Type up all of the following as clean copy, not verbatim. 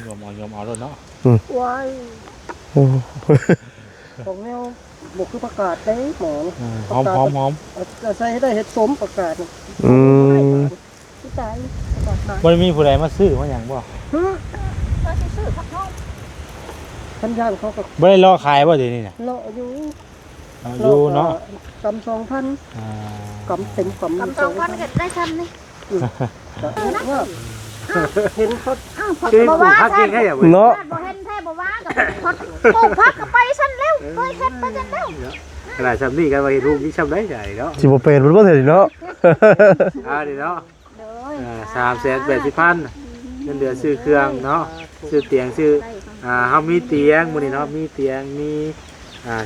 ยอมเอาด้วยเนาะว้ายของแนวบกคือประกาศได้หมอหอมใส่ให้ได้เห็ดสมประกาศที่ตายบ่มีผู้ใดมาซื้อมาหยังบ่ก็ซื้อผักทอดท่านย่างเขาก็บ่ได้รอขายบ่เดี๋ยวนี้น่ะรออยู่เนาะกำ2,000กำเต็มกำ2,000ก็ได้ซ้ำนี่เห็นเขาบ่ว่าพักกินให้เนาะบ่เห็นแท้บ่ว่ากับปลูกผักก็ไปซั่นแล้วเคยเฮ็ดไปซั่นแล้วขนาดซ้ำนี่กันว่าเฮ็ดรูปนี่ซ้ำได้ใหญ่เนาะสิบ่เป็นบ่เถิดเนาะดิเนาะ380,000เงินเดือนซื้อเครื่องเนาะซื้อเตียงซื้อเฮามีเตียงมื้อนี้เนาะมีเตียงมี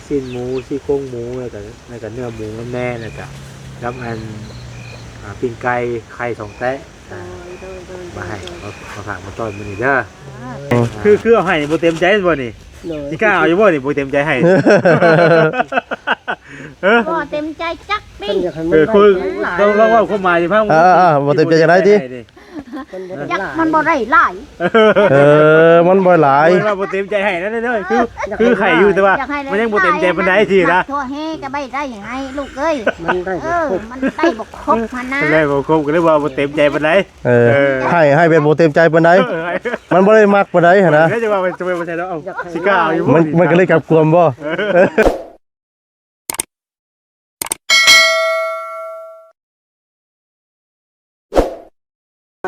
ชิ้นหมูซี่โครงหมูแล้วก็เนื้อหมูแน่แล้วก็รับอันปิ้งไก่ไข่2แตะมาให้มาฝากมาต้อนมื้อนี้เด้อคือเอาให้บ่เต็มใจบ่นี่สิกล้าเอาอยู่บ่นี่บ่เต็มใจให้บ่เต็มใจจักปิ้งคือต้องลองว่าความหมายสิพังบ่เต็มใจจังได๋ติจักมันบ่ได้หลายมันบ่หลายว่าบ่เต็มใจให้นั่นเด้อคือไข่อยู่แต่ว่ามันยังบ่เต็มใจปานใดสินะทั่วแห่ก็บ่ได้ให้ลูกเอ้ยมันได้บ่ครบมันนะได้บ่ครบก็เลยว่าบ่เต็มใจปานใดให้เป็นบ่เต็มใจปานใดมันบ่ได้มักปานใดหั่นนะจะว่าจะบ่ใช่แล้วเอาสิกล้าเอาอยู่มันก็เลยกลับกลวมบ่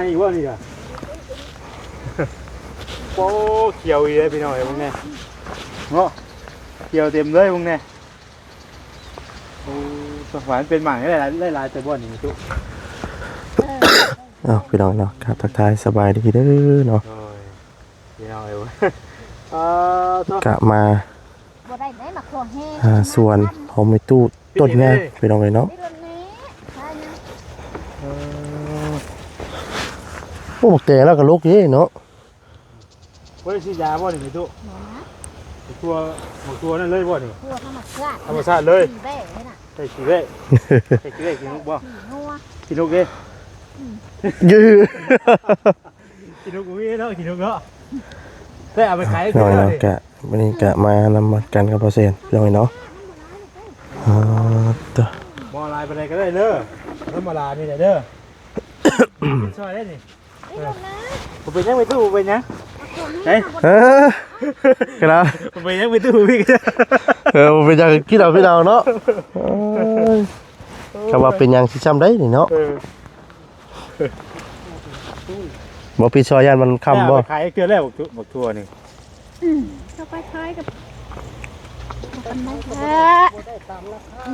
อีกว่านี่อ่ะโอ้เขียวอีเลยพี่น้องไอ้พวกนี้เนาะเขียวเต็มเลยพวกนี้โอ้สวรรค์เป็นหมากได้หลายแต่บ่นี่ทุกพี่น้องเนาะครับทักทายสบายดีเด้อเนาะพี่น้องไอ้กะมาบ่ได้ได้มาทั่วแห่ส่วนของในตู้ต้นงาพี่น้องเลยเนาะโอ้บักแตงแล้วก็ลูกนี่เนาะบ่ได้ฉีดยาบ่นี่ตุ๊ตัวนั่นเลยบ่นี่ตัวธรรมชาติเลยแว่นี่น่ะใส่ขี้เว้กินลูกบ่กินลูกดิยื้อกินลูกอุ้ยเนาะกินลูกเนาะได้เอาไปขายกันเนาะกะวันนี้กะมานำกันกับเปอร์เซ็นต์พี่น้องเนาะตัวบ่ลายไปไหนก็ได้เด้อธรรมดานี่แหละเด้อช่วยได้นี่ผมเป็นยังไม่ตู้เป็นยังไงกันนะผมเป็นยังไม่ตู้พี่ผมเป็นยังคิดเอาพี่ดาวเนาะคำว่าเป็นยังที่จำได้นี่เนาะบอกพี่ชอยันมันคำบ่ขายเกลือแล้วบอกทัวนี่จะไปขายกับ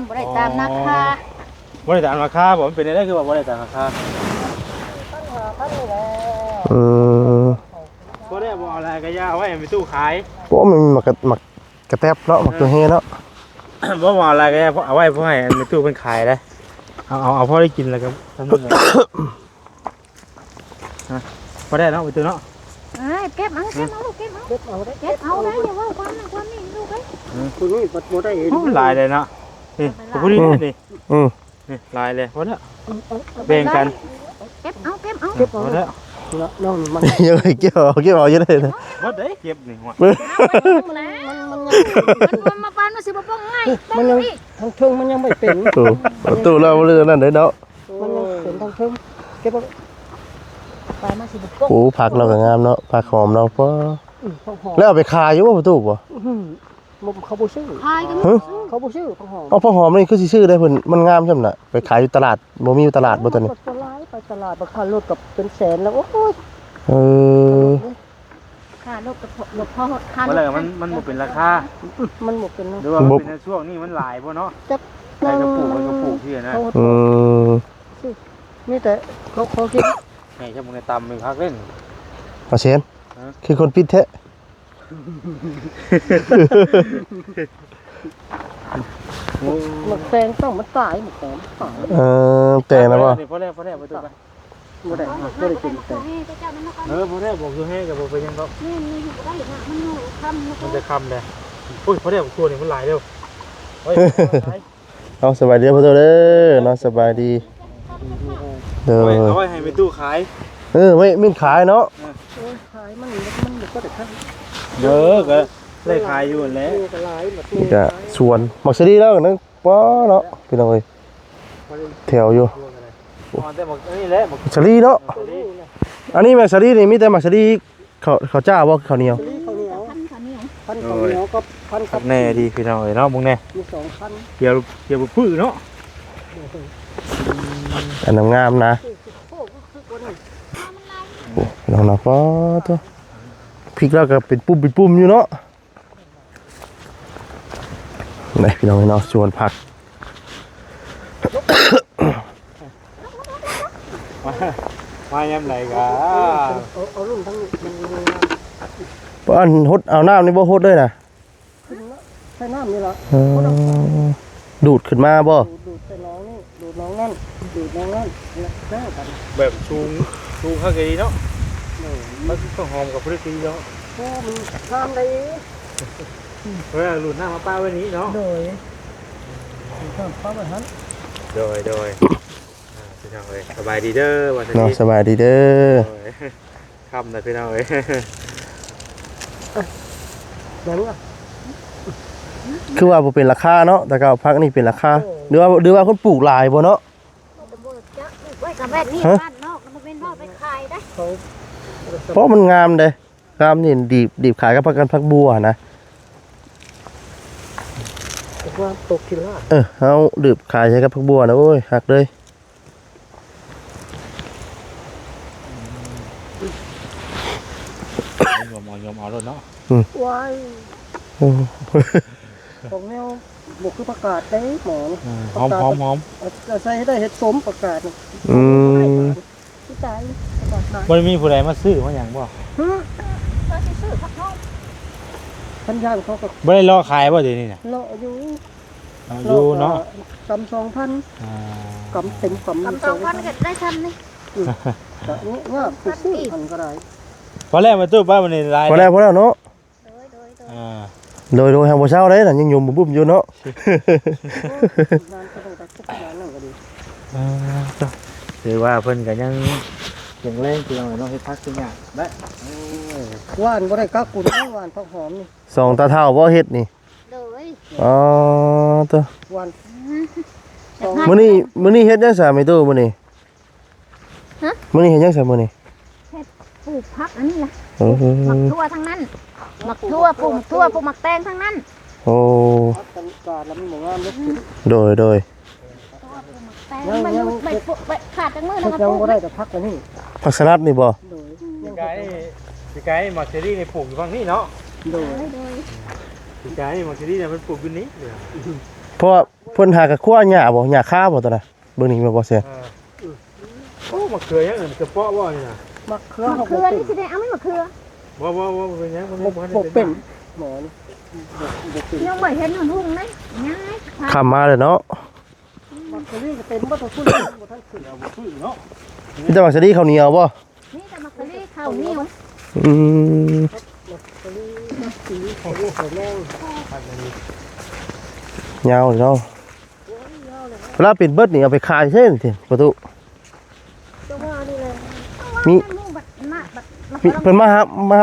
บ่ได้ตามราคาบ่ได้ตามราคาผมเป็นได้คือว่าบ่ได้ตามราคาก็ได้บอกอะไรก็ย่าไว้ไปตู้ขายเพราะมันมักกระแทบเนาะมักตัวเฮเนาะบอกอะไรก็ย่าเอาไว้เพราะให้ในตู้เป็นขายได้เอาพอได้กินแล้วก็ทำยังไงพอได้เนาะไปตู้เนาะเก็บเอาลูกเก็บเอาได้อย่าว่าความนี่ลูกเอ้ยคุณนี่บ่ได้เห็นลายเลยเนาะนี่คุณนี่นี่ลายเลยพอแล้วแบ่งกันเก็บเอาพอแล้วน้องมันยังเก็บเอาเยอะเลยนะบ่ได้เก็บนี่หัวมันมาปานมาสิบ่ป้องง่ายมันยังทางเทิงมันยังไม่เป็นตู้เราเรื่องนั่นเด้เนาะมันยังเป็นทางเทิงเก็บปานมาสิบ่ป้องโอ้ผักเราก็งามเนาะผักหอมเราเพราะแล้วเอาไปขายอยู่บ่ตู้บ่เขาบ่ซื้อขายกันเขาบ่ซื้อผักหอมผักหอมนี่คือสิซื้อได้เพิ่นมันงามซั่นน่ะไปขายอยู่ตลาดบ่มีอยู่ตลาดบ่ตัวนี้ไปตลาดราคารถกับเป็นแสนแล้วโอ้ยค่ารถกับรถพอค่ารถมันบ่เป็นราคามันบ่เป็นหรือว่าเป็นในช่วงนี้มันหลายบ่เนาะใครก็ปลูกมันก็ปลูกที่นะนี่แต่เขาคิดไงจะมึงตำมึงพักเล่นมาเชนคือคนพิษแท้มันแตงต้องมันตายมันแตงแต่นะป่ะพอแล้วไปตัวไปบ่ได้กินแต่พอแล้วบอกอยู่ให้กับบอกไปยังก็มันจะคำเลยอุ้ยพอแล้วตัวนี้มันหลายเร็วเอาสบายดีพ่อตัวเด้อน้องสบายดีเอาไว้ให้ไปตู้ขาย ไม่ขายเนาะ ขายมันก็แต่ข้าง เยอะก็ได้ขายอยู่แล้ว นี่ก็หลายแบบนี้ จะสวนมักสดีแล้วนั่นป้อเนาะพี่น้องเอ้ยแถวอยู่ แต่หมดนี่แหละหมด มักสดีเนาะอันนี้มักสดีนี่มีแต่มักสดีเขาเจ้าบ่ข้าวเหนียว ข้าวเหนียว พันค่ะเนี่ย พันข้าวเหนียวกับพันกับ แน่ดีพี่น้องเอ้ยเนาะมึงแน่ มี2พัน เกี่ยวกับพืชเนาะ อันงามๆนะ โอ้คือคนนั้น โอ้พี่น้องเนาะป้อตัวพริกแล้วก็เป็นปุ่มอยู่เนาะนี่พี่น้องเนาะสวนผัก มายามไหนกะ เอารุ่นทั้งมัน ป้อนฮดเอาน้ำนี่บ่ฮดเลยนะ ใช้น้ำนี่ละ ดูดขึ้นมาบ่ ดูดใส่น้องนี่ดูดน้องนั่นดูดน้องนั่นแล้วกัน แบบชูข้าวกีเนาะมันต้องหอมกับพืชกีเนาะ โอ้มันทำได้ เวลาหลุดหน้ามาป้าวันนี้เนาะ โดยทำป้าแบบนั้น โดยพี่น้องเอ้ยสบายดีเด้อวันนี้ เนาะสบายดีเด้อ คำนะพี่น้องเอ้ย นั่นอ่ะ คือว่าบ่เป็นราคาเนาะแต่ก็ผักนี่เป็นราคาหรือว่าคนปลูกหลายบ่เนาะ ไว้กับแบบนี้บ้านนอกมันเป็นบ่ไปขายได้ เขา เพราะมันงามเด้งามนี่ดีบขายกับผักบัวนะ ว่าตกกินละ เฮาดีบขายใช้กับผักบัวนะโอ้ยหักเลย ยอมเอารถเนาะ ว้ายของแนวบกคือประกาศได้หมอ หอม ใส่ให้ได้เห็ดสมประกาศ อืม ที่ตายประกาศตาย มันมีผู้ใดมาซื้อมาอย่างบ่ ก็สิซื้อผักน้อง ท่านย่างเขาก็ บ่ได้รอขายบ่เดี๋ยวนี้น่ะ เลาะอยู่ อยู่เนาะ กำ2,000กำเต็มกำ กับ2,000ก็ได้ทันนี่ แต่นี้ว่าไปซื้อพันก็ได้ พอแรกมาตู้ป้าวันนี้ลาย พอแล้วเนาะ โดย โดยทางบ่เช้าได้น่ะยังยุ่มบุ้มอยู่เนาะ งานก็ต้องตัดทุกงานนั่นก็ดี ถือว่าเพิ่นก็ยังแรงพี่น้องเนาะเฮ็ดพักทุกอย่างได้ ว่านบ่ได้กักกุนว่านผักหอมนี่ สองตาเท่าบ่เฮ็ดนี่ โดย อ๋อตัว ว่าน มื้อนี้เฮ็ดจังซะแม่ตู้มื้อนี้มื้อนี้เฮ็ดจังซะมื้อนี้ ปลูกผักอันนี้ล่ะ โอ้โห หมักทั่วทั้งนั้นหมักทั่วปลูกทั่วปลูกหมักแตงทั้งนั้น โอ้ พักกันกาดแล้วมันบ่งามเด้อ โดย แต่มันไปปลูกไปขาดจังมือ พั นะ ก ครั ยัง บ บ่ได้แต่พักกันนี่ ผักสลัดนี่บ่ โดยยัง พี่ไก่มาเชอรี่ในปลูกอยู่ฝั่งนี้เนาะ โดย โดย พี่ไก่มาเชอรี่เนี่ยมันปลูกอยู่นี้ เพราะว่าเพิ่นหากะคั่วหญ้าบ่หญ้าคาบ่ตัวน่ะเบิ่งนี่แม่นบ่เสีย โอ้มะเขือยังอื่นกระเปาะบ่นี่น่ะ มะเขือ มะ เขา เขือนี่สิได้เอาไหม่มะเขือ บ่เป็นยังมัน บ่เป็นหมอนี่บ่เป็น ยังไม่เห็นหุ่นนะง่าย คำมาเลยเนาะ มะเขือนี่ก็เป็นบ่ต้องพูดบ่ทันขึ้น เนาะ มีแต่ผักสลัดข้าวเหนียวบ่ นี่แต่มะเขือนี่ข้าวเหนียว อืม สีของแม่ง ยาวเลยเนาะเวลาเป็นเบิดนี่เอาไปขายใช่มั้ยประตู ก็ว่านี่แหละ มี บัดหน้าบัด มีเพิ่นมา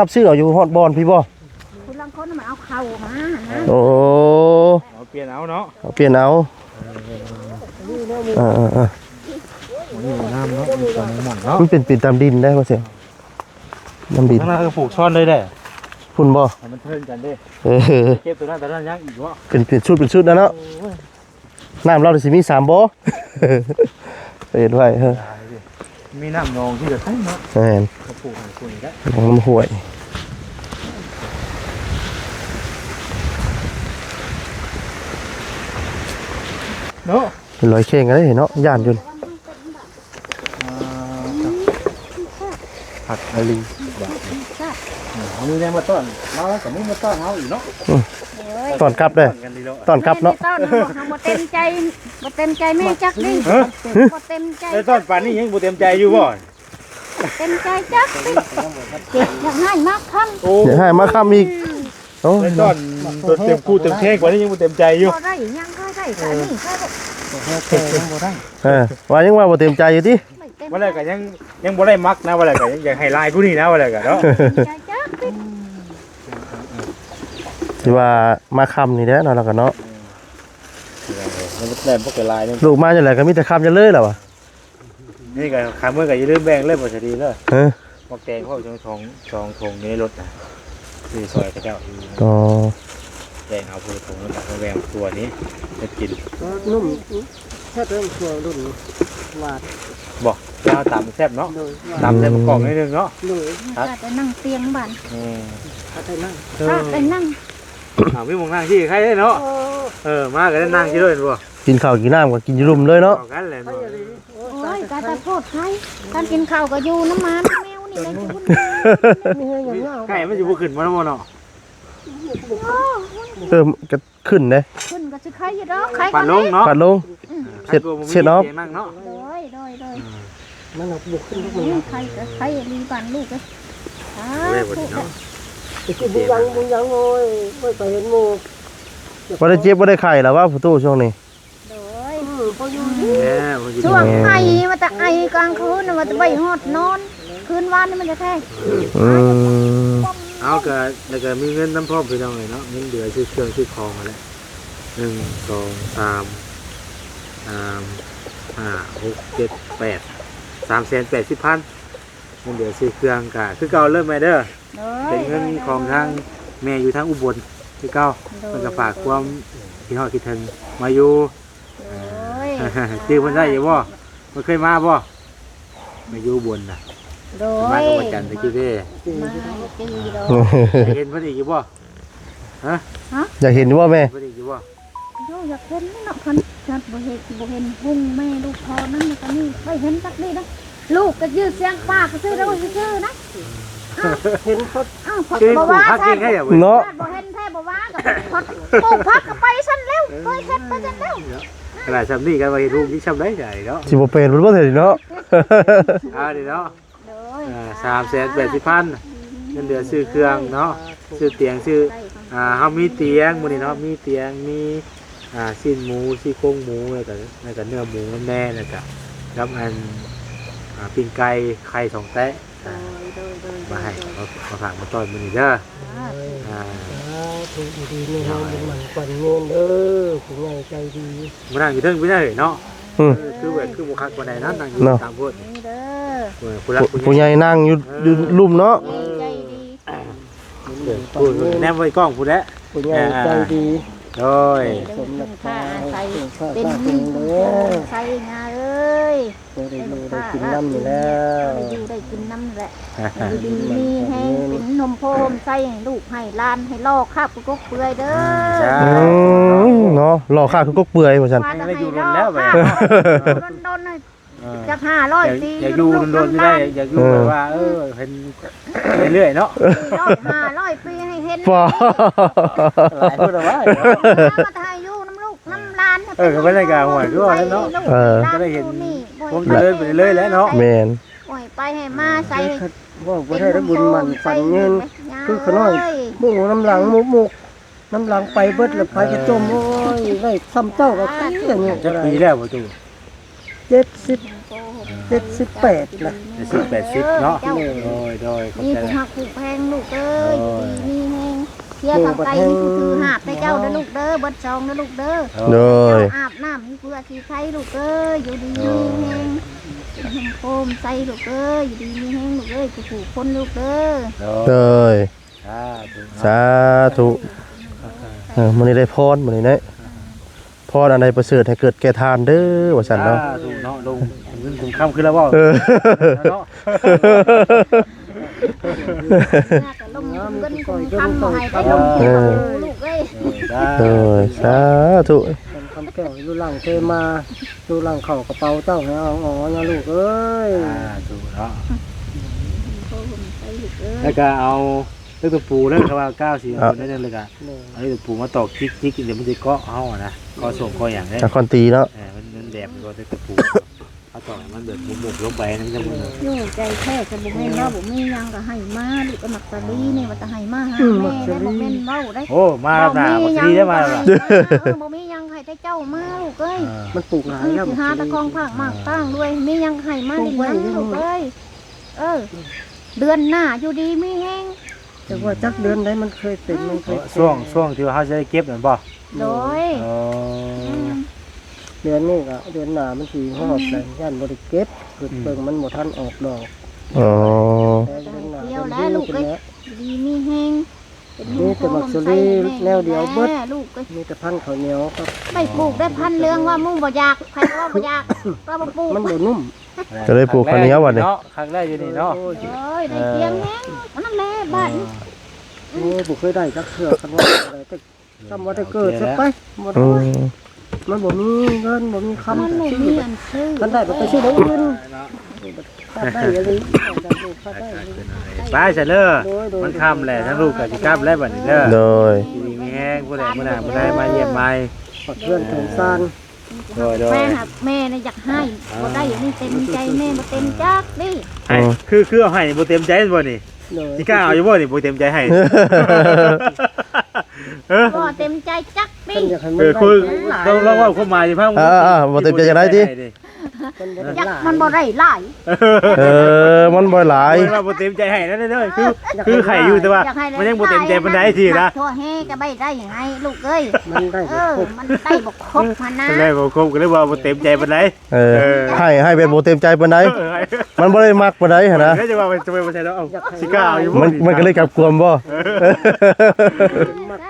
รับซื้อเอาอยู่ฮอดบอนพี่บ่ คุณลังคนมันเอาเข่ามานะ โอ้ เอาเปลี่ยนเอาเนาะ เอาเปลี่ยนเอานี่น้ำเนาะมีความหม่องเนาะ มันเป็นตามดินได้บ่เสียน้ำดิน ข้างหน้าก็ปลูกช่อนได้ได้ พุ่นบ่ มันเทินกันได้ เออ เก็บตัวนั้นแต่นั้นยังอีกวะ เป็นชุดนะเนาะน้ำเราสิมี3บ่เฮ็ดไว้เฮ้อ มีน้ำนองที่จะใช้เนาะ แม่น เขาปลูกให้คุณได้ ของน้ำห้วย เนาะ เป็นรอยเข่งกันได้เนาะย่านอยู่ ผักอะลีเขามีแรงมาต้อนมาแล้วก็มีมาต้อนเขาอีกเนาะ ตอนกลับเด้อตอนกลับเนาะ ต้นบ่เต็มใจบ่เต็มใจแม่จักดิบ่เต็มใจ ไอ้ต้อนป่านนี้ยังบ่เต็มใจอยู่บ่ เต็มใจจักดิอยากให้มากคัน โอ้ เดี๋ยวให้มาค้ำอีกโอ้ ไอ้ต้อนเต็มคู่เต็มแข้งกว่านี้ยังบ่เต็มใจอยู่ บ่ได้ยังก็ได้ก็นี่ก็ได้ แค่บ่ได้ ว่ายังว่าบ่เต็มใจอยู่ติ ไม่เต็ม วันแรกก็ยัง ยังบ่ได้มักนะว่าอะไรก็ยังอยากให้ลายกูนี่นะว่าอะไรก็เนาะ จ้าติด ที่ว่ามาคำนี่แหละเนาะแล้วก็เนาะ มันแล่นบ่เกิดลายนึง ลูกมาจังไดก็มีแต่คำจะเลยแล้ววะ นี่ก็ขามือก็อย่าลืมแบ่งเลยบ่จะดีเด้อ เออ บอกแกงเขาจงทงในรถนะคือซอยกระเจ้า อ๋อ แกงเอาผู้ทงแล้วก็แบ่งตัวนี้จะกิน นุ่มแค่เริ่มชัวรุ่นหวาน บอกแล้วตำแซ่บเนาะ โดย ตำแซ่บกล่องนิดนึงเนาะ โดย ถ้าจะนั่งเตียงบ้าน ถ้าไทยนั่ง ถ้าไปนั่ง พี่มองนั่งที่ใครได้เนาะมาก็ได้นั่งที่ด้วยบ่ กินข้าวกินน้ำก็กินอยู่รุมเลยเนาะ กันเลย ไท เนาะ ยอะไร โอ้ยการจะโทษใครการกินข้าวก็อยู่น้ำมันแมวนี่เลยคุณ มีเงี้ยอย่างเงี้ย ไก่มันอยู่บ่ขึ้นมาแล้วบ่เนาะ เติมก็ขึ้นเด้ ขึ้นก็จะใครอยู่ดอกใคร ปั่ กัน น ลงเนาะ ปัดลง เสร็จเนาะ นั่งเนาะ โดย มันเอาบุกขึ้นทุกคน ใครก็ใครรีบ้านลูกเลย เลยบ่เนาะ ไปกินบุญยังโอ้ยไม่ไปเห็นหมู บ่ได้เจ็บบ่ได้ไข้แล้วว่าผู้ตู้ช่วงนี้ โดย พออยู่ แหม ช่วงไอมันจะไอกลางคืนมันจะไปหอดนอนคืนวันนี่มันจะแท้ อืม เอาก็แล้วก็มีเงินน้ำพร้อมพี่น้องเลยเนาะเงินเดือนซื้อเครื่องซื้อของอะไร1 2 3 5 6 7 8 380,000เงินเดือนซื้อเครื่องก็คือเก่าเริ่มมาเด้อ เป็นเงินของทางแม่อยู่ทางอุบลคือเก่าเพิ่นก็ฝากความคิดฮอดคิดถึงมาอยู่ ชื่อเพิ่นได้อยู่บ่มันเคยมาบ่มาอยู่อุบลน่ะ โด มาย กับวันจันทร์ตะกี้เด้ มาจีโด เห็นเพิ่นอีกอยู่บ่ อยากเห็นว่าแม่ เพิ่นอีกอยู่บ่ โยอยากเห็นเนาะคันจัดบ่เห็นหุ่งแม่ลูกพอนั่นมันก็นี่ไม่เห็นสักนิดนะลูกก็ยืดเสียงปากก็ซื้อแล้วซื้อนะ เห็นเขา อ้าวพอ คือ บ่ ปลูก ว่า ผัก แท้ เองให้อ่ะเว้ย เนาะ บ่เห็นแท้บ่ว่ากับพอปลูกผักก็ไปซั่นแล้วไปเฮ็ดไปซั่นแล้ว ขนาดซ้ำนี่กันว่าเห็นรูปนี้ซ้ำได้ใหญ่เนาะ สิบ่เป็นบ่ได้เนาะ เอาดิเนาะ โดย 380,000เงินเดือนซื้อเครื่องเนาะซื้อเตียงซื้อเฮามีเตียงมื้อนี้เนาะมีเตียงมีสิ้นหมูซี่โครงหมูแล้วก็เนื้อหมูแน่แล้วก็กับอันปิ้งไก่ไข่2แตะมาให้มาฝากมาต้อนมื้อนี้เด้อถูกดีนี่ฮะมันปั่นเงินเด้อผู้ใหญ่ใจดี มานั่งอยู่เทิงพี่ได้เนาะ อืม คือแบบคือบ่คักปานใดนั้นนั่งอยู่ตามโพด นี่เด้อ ผู้รัก ผู้ใหญ่นั่งอยู่รุมเนาะ ใจดี ผู้แนมไว้กล้องผู้แล ผู้ใหญ่ใจดี โดย สมค่าใส่ ข้า เป็น ข้าเป็นเด้อ ใส่งาเอ้ย ได้ดูได้กินน้ำอยู่แล้ว ได้อยู่ได้กินน้ำแหละดีมีให้เป็นนมโพมใส่ให้ลูกให้หลานให้ลอกคาบกุ๊กเปื่อยเด้อ อืมเนาะรอข้าคือกกเปื่อยว่าซั่น ว่าจะให้ลอกคาบโดนๆจาก500ปี อยากอยู่โดนๆได้อยากอยู่แบบว่าเห็นเรื่อยๆเนาะ 500ปีให้เห็น ฟ้า หลายคนว่า มาถ่ายอยู่น้ำลูกน้ำหลาน ก็ไม่ได้กาหวยด้วยแล้วเนาะก็ได้เห็นวงเดินไปเรื่อยแล้วเนาะ แม่น ปล่อยไปให้มาใส่ ว่าบ่ได้บุญมันปั่นเงินคือขน้อยบุ้งน้ำหลังมุกน้ำหลังไปเบิดแล้วไปกระจมโอ้ยได้ซ้ำเจ้าก็ขี้อย่างเงี้ย จะปีแล้วประตู 78นะ 80เนาะโดย นี่ผูกหักผูกแพงลูกเอ้ยนี่แหงเที่ยวทางไกลนี่คือหาบไปเจ้าเด้อลูกเด้อเบิดซองเด้อลูกเด้อ โดย อาบน้ำนี่เพื่อที่ใช้ลูกเอ้ยอยู่ดีมีแหงโคมใส่ลูกเอ้ยอยู่ดีมีแหงลูกเอ้ยผูกคนลูกเด้อ โดยสาธุมื้อนี้ได้พรมื้อนี้เนาะพรอันใดประเสริฐให้เกิดแก่ทานเด้อว่าซั่นเนาะ ถูกเนาะลงเงินถึงค่ำขึ้นแล้วบ่เนาะ ลงเงินคงทำบ่ให้ได้ลงลูกเอ้ย โดยสาธุ คำแก้วดูหลังเทมาดูหลังเข่ากระเป๋าเจ้าให้เอาอ๋อนะลูกเอ้ย ถูกเนาะ โคมใส่ลูกเอ้ย แล้วก็เอาเลือกตัวปูเลือกคำว่า94คนได้เลยกันเอาตัวปูมาตอกจิกๆเดี๋ยวมันจะเกาะเฮานะเกาะส่งเกาะอย่างนี้ จากคอนตีเนาะ มันแดดมันก็ได้ตัวปูเอาตอกมันเดือดมุกลงไปนั่นจะมัน อยู่ใจแท้จะบ่แม่นว่าบ่มีหยังก็ให้มาลูกก็มักตะลีนี่ว่าจะให้มาหาแม่ได้บ่แม่นเว้าได้ โอ้มาแล้วนะบ่ดีได้มาแล้ว บ่มีหยังให้ ได้เจ้ามาลูกเอ้ย มันปลูกหลายแล้ว สิหาตะคองผักหมากตั้งด้วยมียังให้มาดิยังลูกเอ้ยเดือนหน้าอยู่ดีมีแห้ง แต่ว่าจักเดือนไหนมันเคยเป็นมันเคยเป็น ช่วงที่ว่าเขาจะได้เก็บนั่นบ่ โดย อ๋อ เดือนนี้ก็เดือนหน้ามันสิฮอดแล้วย่านบ่ได้เก็บเกิดเบิ่งมันบ่ทันออกดอก อ๋อ แต่เดือนหน้า เดียว มัน แล้วลูก เป็น เอ้ย แล้ว ดีมีแห้ง นี่แต่มักสุรีแนวเดียวเบิด ลูกเอ้ย มีแต่พันธุ์ข้าวเหนียวครับ ไม่ปลูกได้พันเรื่องว่ามุ่งบ่อยากใครว่าบ่อยากก็บ่ปลูก มันบ่นุ่ม ก็เลยปลูกข้าวเหนียวบัดนี้ เนาะครั้งแรกอยู่นี่เนาะ โอ้ย โอ้ยได้เตียงแห้งอันนั้นแหละบ้าน โอ้ยบ่เคยได้จักเทื่อคันว่าอะไรแต่จำว่าได้เกิดซะไปบ่ อื ได้ ม มันบ่มีเงินบ่มี มัน คำ บ่ ชื่ มี อ เงินซื้อ คันได้บ่ไปซื้อดอกอื่นขาดได้อะไรขาดได้ ไปเสร็จเลยมันค่ำแหละทั้งลูกกับสิกลับแล้วบัดนี้เด้อ โดย ดีมีแห้งผู้ใดมื้อหน้ามื้อใดมาเยี่ยมใหม่ ปัดเพื่อนถึงซาน โดย แม่หักแม่น่ะอยากให้บ่ได้นี่เต็มใจแม่บ่เต็มจักดิ ให้คือเอาให้บ่เต็มใจบ่นี่ เลย สิกล้าเอาอยู่บ่นี่บ่เต็มใจให้เออ บ่เต็มใจจักดิ เพิ่นอยากให้มัน คือ ได้ ต้องลองเว่าเข้ามาสิพัง บ่เต็มใจจะได้ติ เพิ่นบ่ได้ จัก หลาย มันบ่ได้หลาย มันบ่หลาย ว่าบ่เต็มใจให้นั่นเด้อคือไข่อยู่แต่ว่ามันยังบ่เต็มใจปานใดทีนะ ทั่วแห่ก็ไม่ได้ยังไงลูกเอ้ย มันได้ เอ บ่ อ ครบ มันได้บ่ครบมานะ แรกบ่ครบก็เลยว่าบ่เต็มใจปานใด ให้เป็นบ่เต็มใจปานใดมันบ่ได้มักปานใดหั่นนะ แล้วจะว่าจะไปบ่ใช่แล้วเอาสิกล้าเอาอยู่บ่ มันก็เลยกลับกวมบ่ มัก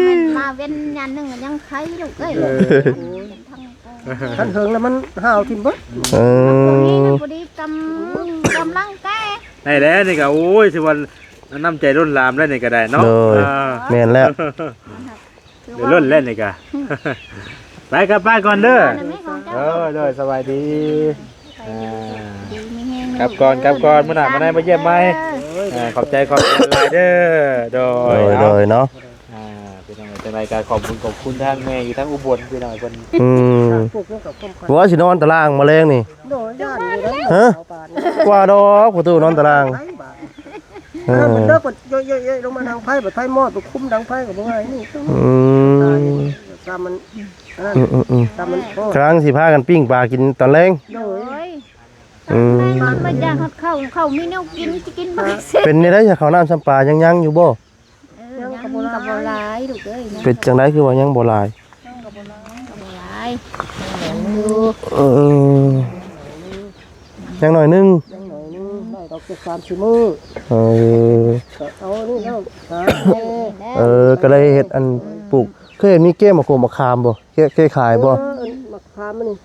มันมาเว้นยันหนึงยังใครลูกเอ้ยทั้ง คันเฮิงแล้วมันห่าวทิ่มเบิด เอ ตัวนี้ อ นะพอดีกำลังแก้ ได้แล้วนี่ก็โอ้ยสิวันน้ำใจล้นหลามแล้วนี่ก็ได้เนาะ แม่นแล้ว เดี๋ยวล้นเล่นนี่ก็ไปกับป้าก่อนเด้อเด้อสบายดีครับก่อนมื้อหน้ามาได้มาเยี่ยมใหม่ขอบใจหลายเด้อโด โดยเนาะ พี่น้องจังไดก็ขอบคุณทางแม่อยู่ทางอุบลพี่น้องเพิ่น พวกนี้กับความ บ่ว่าสินอนตารางแมลงนี่ โดยย่านอยู่แล้ว ฮะ เอาปาน กว่าดอกประตูนอนตาราง ไผบาดมันเด้อกดเยอะๆลงมาทางไผบัดไผมอดไปคุ้มดังไผก็บ่ง่ายนี่ ตามมันนั่นตามมันโอ้ ครั้งสิพากันปิ้งปลากินตอนแรง โด โอ้ ย ยมันไม่อยากเข้ามีแนวกินจะกินบ่ได้สิ เป็นนี่ได้จะเขาน้ำซ้ำปลายังอยู่บ่ ยังกับบ่หลายลูกเอ้ยนะ เป็นจังไดคือว่ายังบ่หลาย กับบ่หลาย เออยังหน่อยนึง ยังหน่อยนึงได้ดอกจะ3-4มื้อ เออ ก็เอานี่แล้วหา ก็เลยเฮ็ดอันปลูกเคยเห็นมีเก้มะโกมมะขามบ่เคยขายบ่ มักพามันนี่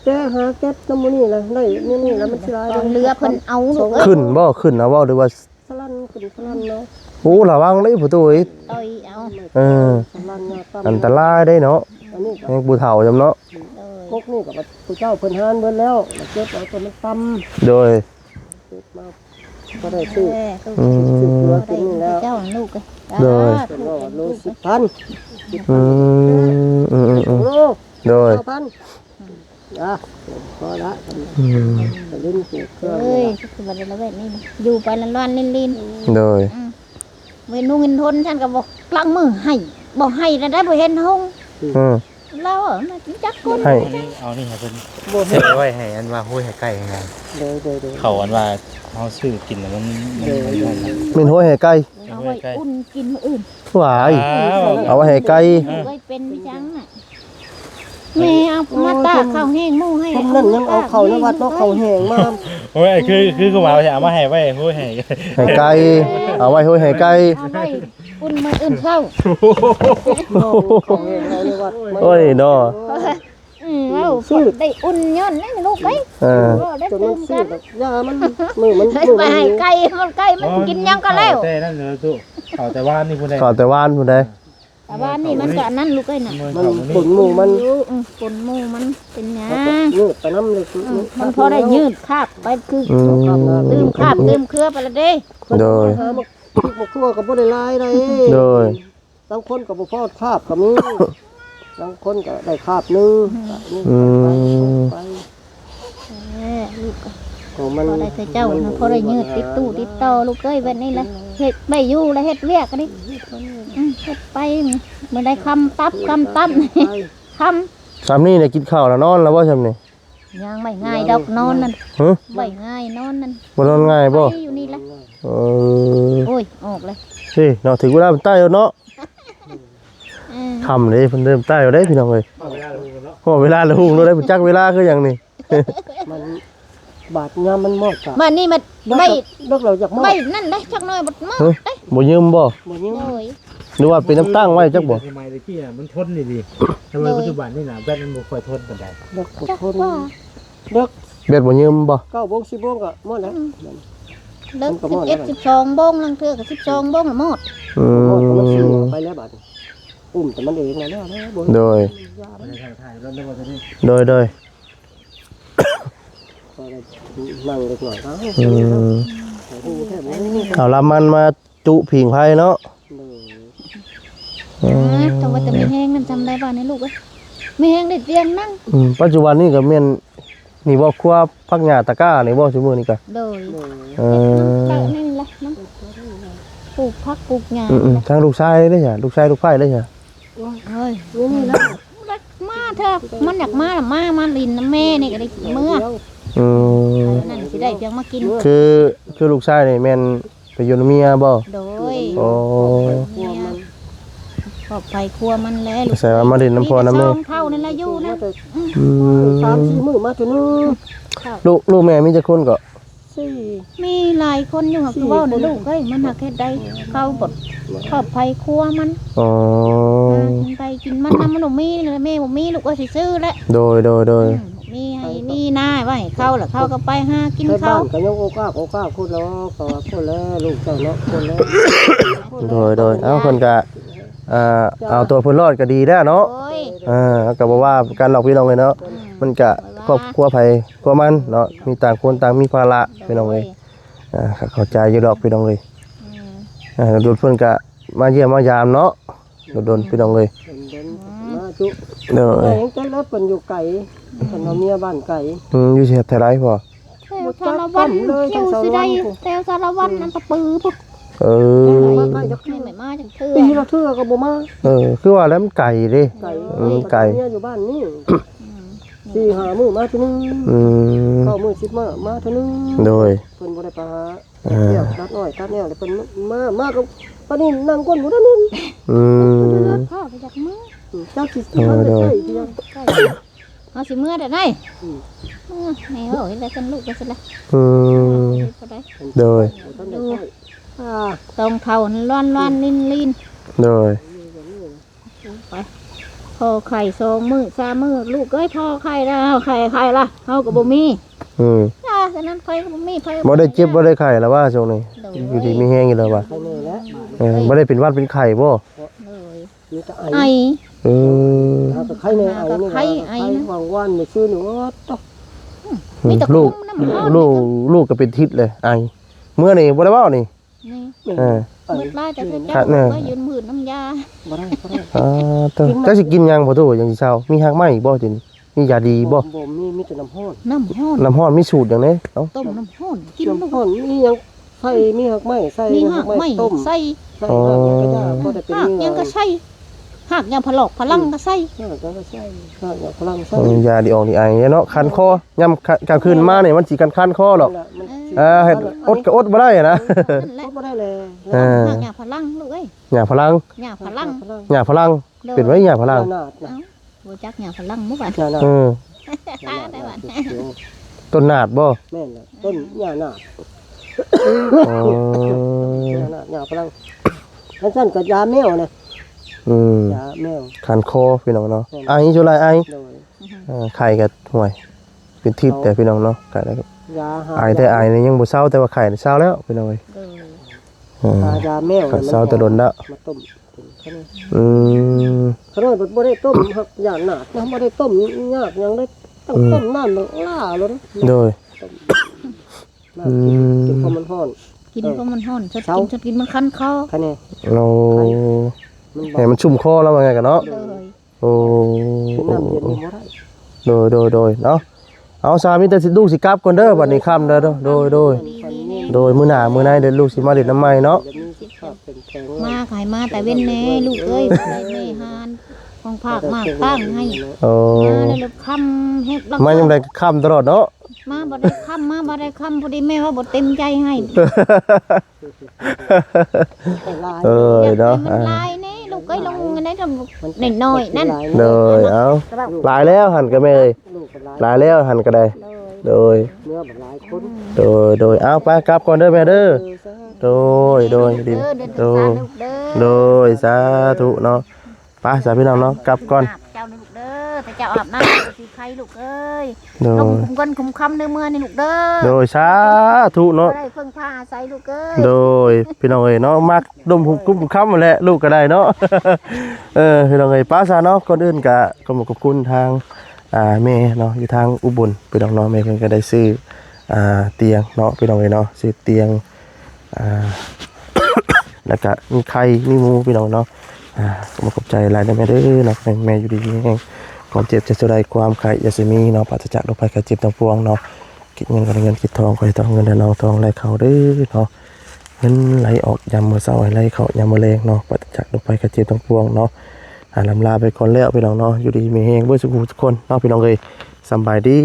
แก้หาแก๊สน้ำมันนี่เลยได้นี่แล้วมันสิลาย ตอนเรือเพิ่นเอาลูกเอ้ย ขึ้นบ่ขึ้นนะเว้าหรือว่า สลันขึ้นสลันเนาะ โอ้ระวังเลยผู้ตู้เอ้ย ต่อยเอา เออ สลันเนี่ยตาม อันตรายได้เนาะ อันนี้ แมงปูเฒ่าจำเนาะ กกนี่กับผู้เจ้าเพิ่นหานเบิ่นแล้วเก็บเอาตัวมันตำ โดย เก็บมาก็ได้ซื้อ อืม ซื้อเกลือกินนี่แล้ว เจ้าลูกเอ้ย โดย เป็นว่าโล10,000 อืม โล โดย 9,000อ่ะพอละ อืม ไปลิ้นปลูกเครื่อง เอ้ยคือบ่ได้ละเว้ยนี่อยู่ไปละล้านลิน โดย เวนูเงินทนฉันก็บอกกลางมือให้บ่ให้แล้วได้บ่เห็นหง อืม เราอ่ะจักคน ให้ เอานี่ให้เพิ่นเซไว้ให้อันว่าห้วยให้ไก่ไง เด้อ เขาอันว่าเฮาซื้อกินแล้วมัน มินห้วยให้ไก่ เอาไว้อุ่นกินมื้ออื่น หวายเอาไว้ให้ไก่ ไว้เป็นพี่จังน่ะแม่เอามาตากข้าวแห้งหมู่ให้ ผมนั่นยังเอาเข้าในวัดเนาะเข้าแห้งมา โอ้ยคือเขาว่าจะเอามาให้ไว้ห้วยให้ ให้ไก่เอาไว้ห้วยให้ไก่ เอาไว้อุ่นมื้ออื่นเข้า เข้าแห้งเอาในวัด โอ้ยเนาะ เอาได้อุ่นย้อนนั่นลูกไป เออ ได้ จน ตื่ มัน น ซื้ กั อน แบบยามันมือมัน ไปให้ไก่มันกินยังก็แล้ว แต่นั่นเลยตู้เขาแต่ว่านี่พุ่นได้ ขอแต่ว่านพุ่นใด แต่ว่านี่มันก็นั่นลูกเอ้ยน่ะ มันผลหมูมัน ปนหมู่มันเป็นหยัง ยืดไปน้ำเลย มันพอได้ยืดคาบไปคือ อืม ลืมคาบลืมเครือไปแล้วเด้ โดย หามาพริกมาคั่วกับบ่ได้ลายได้ โดย บางคนก็บ่พอคาบก็มีบางคนก็ได้คาบนึงไป ลูก ของมัน พอได้แต่เจ้านะพอได้ยืดติดตู้ติดต่อลูกเอ้ยแบบนี้แหละเฮ็ดไม่อยู่แล้วเฮ็ดเวียกกันดิเฮ็ดไปเมื่อได้คำตับ ไป ค สามนี่เนี่ยกินข้าวแล้วนอนแล้วบ่ซั่นนี่ ำยังไม่ง่ายดอกนอนนั่น ฮะ ไม่ง่ายนอนนั่น บ่นอนง่ายบ่ ไปอยู่นี่แหละ เออ โอ้ยออกเลย สิเนาะถึงเวลามันใต้แล้วเนาะ เออ ค่ำเลยเพิ่นเริ่มใต้แล้วเด้พี่น้องเอ้ย เอาเวลาลูกเนาะ พอเวลาแล้วฮู้แล้วได้บ่จักเวลาคือหยังนี่ มันบาดยามมันมอดกะ มานี่มัน ไม่ ไม่ เราอยากมอด ไม่นั่นได้ชักหน้อยบดมาก ฮะบ่ยืมบ่ บ่ยิง โอ้ย หรือว่าเป็นน้ำตั้งไว้จักบ่ ทำไมตะกี้อ่ะมันทนดีทำไมปัจจุบันนี่น่ะแบตมันบ่ค่อยทนปานใด เลิกอด จัก ทน ว่า เลิก เบ็ดบ่ยืมบ่ 9 โมง 10 โมงก็หมดแล้ว เลิก11 12 โมงลังเทื่อกับ12 โมงละหมด อื หมดก็มันสิ ม ไปแล้วบัดอุ้มแต่มันเองแล้วบ่ โดย ไม่ได้ถ่ายรถได้บ่ตอนนี้ โดย นั่งเล็กหน่อยเอ้า อืม แค่บ่ เอาละมันมาจุผิงไผเนาะ แต่ว่าจะมีแห้งนั่นจำได้ป่ะในลูกเอ้ยมีแห้งได้เตรียมนั่ง ปัจจุบันนี้ก็แม่นนี่บ่ครัวพักหญ้าตะกร้านี่บ่ซุมื้อนี้ก็ โดย เอ เจ้า อ นี่แหละน้ำปลูกผักปลูกหญ้า ทั้งลูกชายเลยจ้ะลูกชายลูกไผ่เลยจ้ะ เฮ้ย นี่นะ มาเถอะมันอยากมาละมาลินน้ำแม่นี่ก็ได้กินเมื่อ อืม นั่นสิได้เพียงมากิน คือลูกชายนี่แม่นไปอยู่กับเมียบ่ โดย โอ้ เนี่ยขอบไปครัวมันแล้ว แสดงว่ามาเล่นน้ำพ่อน้ำแม่ ซองเท่านั่นละอยู่นะ อืม 3-4 มื้อมาเท่านึง ลูกแม่มีจักคนก็ 4 มีหลายคนอยู่คือว่าในลูกเอ้ยมันหักเฮ็ดได้เข้าบดขอบไปครัวมัน อ๋อ กินไปกินมันน้ำมันบ่มีเลยแม่บ่มีลูกก็สิซื้อแล้ว โดย มีให้มีหน้าไว้ให้เข้าแล้วเข้าก็ไปหากิน ไปบ้า ข้าวน ก็ยังโอกาสพูดแล้วก็พูดแล้วลูกเจ้าเนาะพูดแล้ว โดยเอ้าเพิ่นก็เอาตัวเพิ่นรอดก็ดีแล้วเนาะ โอ้ย ก็บ่ว่าการหลอกพี่น้องเลยเนาะมันก็ครอบครัวไผครัวมันเนาะมีต่างคนต่างมีภาระพี่น้องเอ้ยเข้าใจอยู่ดอกพี่น้องเอ้ยโดนเพิ่นก็มาเยี่ยมมายามเนาะโดนพี่น้องเอ้ย มาจุ เด้อ แต่ยังจะรับเป็นอยู่ไก่เป็นเอาเมียบ้านไก่ อยู่เสียแท้ไรพอ แถวสารวัตรเที่ยวสิได้แถวสารวัตรนั่นตะปือปุ๊บ เออ มาไก่จะ ไม่มาจากเทื่อ ปีละเทื่อก็บ่มา คือว่าแล้วมันไก่เด้ ไก่ ไก่ เมียอยู่บ้านนี่4-5 มื้อมาเท่านึง อืม 9 มื้อ10 มื้อมาเท่านึง โดย เพิ่นบ่ได้ไปหาเที่ยวตัดน้อยตัดแนวเลยเพิ่นมาก็ปานนี้นั่งก้นบ่ได้นึง อืม พ่อไปจากมือ เจ้าสิมันได้ใช่ที่ยัง เอาสิมือได้ไหนแม่เอ้ยแล้วกันลูกก็สิละ อืมโดย ท่านได้ใช่ ตรงเท่าร้อนลิน โดย ไปพอไข่2 มื้อ3 มื้อลูกเอ้ยพอไข่แล้วไข่ล่ะเฮาก็บ่มี จ้าฉะนั้นไข่ก็บ่มีไผ บ่ได้เจ็บบ่ได้ไข้แล้วว่าช่วงนี้อยู่ดีมีแห้งอยู่แล้วว่า ไปนี่แหละ บ่ได้เป็นหวัดเป็นไข้บ่ เลย มีแต่ ไอ เออ ถ้าก็ไข่ในไอ้นี่ไข่วางวันนี่ชื่อหนูว่าต้อง มีแต่ ลูก น้ำร้อน ลูกก็เป็นทิศเลยไอเมื่อนี่บ่ได้เว้านี่ นี่ เออ หมดลายแต่เธอ ครั เจ้า บเนี่ย ก็ยืนมือน้ำยา บ่ได้ เจ้าสิกินหยังบ่ตู้ยังสิเช้ามีหักไหมบ่จินมียาดีบ่ บ่มีแต่น้ำห้อน น้ำห้อน น้ำร้อนมีสูตรหยังเด้เอ้า ต้มน้ำห้อนกินลูก น้ำห้อนมียังใส่มีหักไม้ใส่ มี หั หั ก ก ไม้ ไม่ ต้ม ใส่ ใส่หักยังก็ได้บ่ได้เป็น หักยังก็ใส่หักยังผลอกพลังก็ใส่ หักก็ใส่หักยังพลังใส่ ยาดีออกนี่ไอเนาะคันคอยามกลางคืนมาเนี่ยมันสิคันคอหรอก มัน เฮ็ดอดก็อดบ่ได้นะ นั่นแหละ บ่ได้เลย หักยังพลังลูกเอ้ย หญ้าพลัง ยังพลัง หญ้าพลังเป็นไว้หญ้าพลัง นาดนะ บ่จักยังพลังมุกอ่ะ นาด เออ ได้บ้าน ต้นนาดบ่ แม่นเลยต้นหญ้านาด อ๋อ หญ้านาดหญ้าพลังท่านสั่นกับยาแมวนะ อืม ยาแมว คันคอพี่น้องเนาะไอจุไรไอ โดย ไข่ก็ห่วย เป็นทิศแต่พี่น้องเนาะไข่แล้วก็ ยาหา ไอแต่ไอนี่ยังบ่เศร้าแต่ว่าไข่นี่เศร้าแล้วพี่น้องเอ้ย เออ ยาแมว ก็เศร้าแต่โดนแล้ว มาต้ม อืม ขนาดบ่ได้ต้มหักยาหนาดนะบ่ได้ต้มยากยังได้ต้องต้มน้ำล่าล้น โดย กินพอมันฮ้อน กินก็มันห้อนชดกินมันคันคอ คะแนน เรา มัน ให้มันชุ่มคอแล้วว่าไงกันเนาะ เลย โอ้ กินน้ำเย็นนี่บ่ได้ โดยเนาะเอาสามีแต่สิลูกสิกลับก่อนเด้อบัดนี้ค่ำเด้อโดยมื้อหน้ามื้อไหนเดี๋ยวลูกสิมาเล่นน้ำใหม่เนาะ จะมีสิภาพเป็นแข็ง มาขายมาแต่เว้นแน่ลูกเอ้ยได้แม่หานของ องภาคมาตั้งให้ โอ้ มาเลยลูกคำเฮ็ดบัก มายังได้ค่ำตลอดเนาะ มาบ่ได้คำมาบ่ได้คำพอดีแม่ว่าบ่เต็มใจให้ เออเนาะ มันลายนี่ลูกเอ้ยลงในทำนิดหน่อยนั่น เลยเอาหลายแล้วหันก็แม่เอ้ยหลายแล้วหันก็ได้โดย เนื้อแบบหลายคน โดยเอาไปกลับก่อนเด้อแม่เด้อโดยดี เด้อ โด เด้อย สาธุเนาะไปสาพี่น้องเนาะกลับก่อน เจ้าลูกเด้อแต่เจ้าอาบน้ำสิใครลูกเอ้ย โด ลง ย คุมกันคุมคำในเมื่อนี่ลูกเด้อ โดยสาธุเนาะ ได้เพิ่งพาอาศัยลูกเอ้ย โดยพี่น้องเอ้ยเนาะมักดมหุบกุ้มค่ำมาแหละลูกก็ได้เนาะ พี่น้องเอ้ยป้าซาเนาะก่อนอื่นก็ขอบคุณทางแม่เนาะอยู่ทางอุบลพี่น้องเนาะแม่เพิ่นก็ได้ซื้อเตียงเนาะพี่น้องเอ้ยเนาะซื้อเตียงแล้วก็มีไข่มีหมูพี่น้องเนาะขอบใจหลายนะแม่เด้อเนาะแม่อยู่ดีๆแห้งความเจ็บจะได้ความไข่ยาสิมีเนาะปราศจากโรคภัยไข้เจ็บทั้งปวงเนาะคิดเงินก็ได้เงินคิดทองก็ได้ทองเงินได้ทองไหลเข้าเด้อเนาะเงินไหลออกยามมื้อเช้าไหลเข้ายามมื้อแลงเนาะปราศจากโรคภัยไข้เจ็บทั้งปวงเนาะลำลาไปก่อนแล้วพี่น้องเนาะอยู่ดีมีแห้งเบิดสุขทุกคนเนาะพี่น้องเอ้ยสำบายดี